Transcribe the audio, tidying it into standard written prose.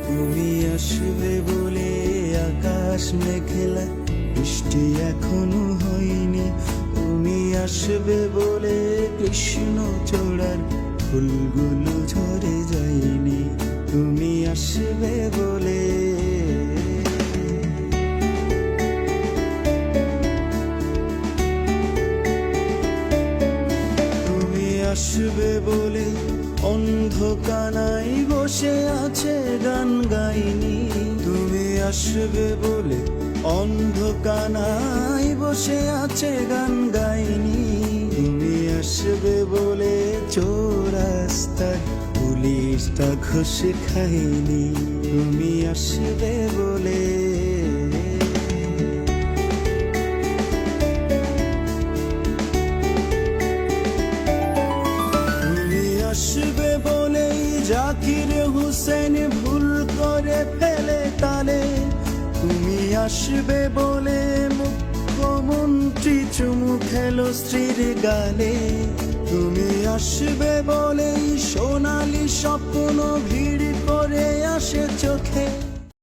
তুমি আসবে বলে আকাশ মেঘলা, বৃষ্টি এখনো হয়নি। তুমি আসবে বলে কৃষ্ণ চূড়ার ফুলগুলো ঝরে যায়নি। তুমি আসবে বলে, তুমি আসবে বলে অন্ধকানায় বসে আছে গান গাইনি। তুমি আসবে বলে অন্ধকানায় বসে আছে গান গাইনি। তুমি আসবে বলে চৌরাস্তায় পুলিশটা ঘষে খাইনি। তুমি আসবে বলে, আসবে বলেই জাকির হোসেন ভুল করে ফেলে তালে। তুমি আসবে বলে মুখ্যমন্ত্রী চুমু খেলো স্ত্রীর গালে। তুমি আসবে বলেই সোনালি স্বপ্ন ভিড় করে আসে চোখে।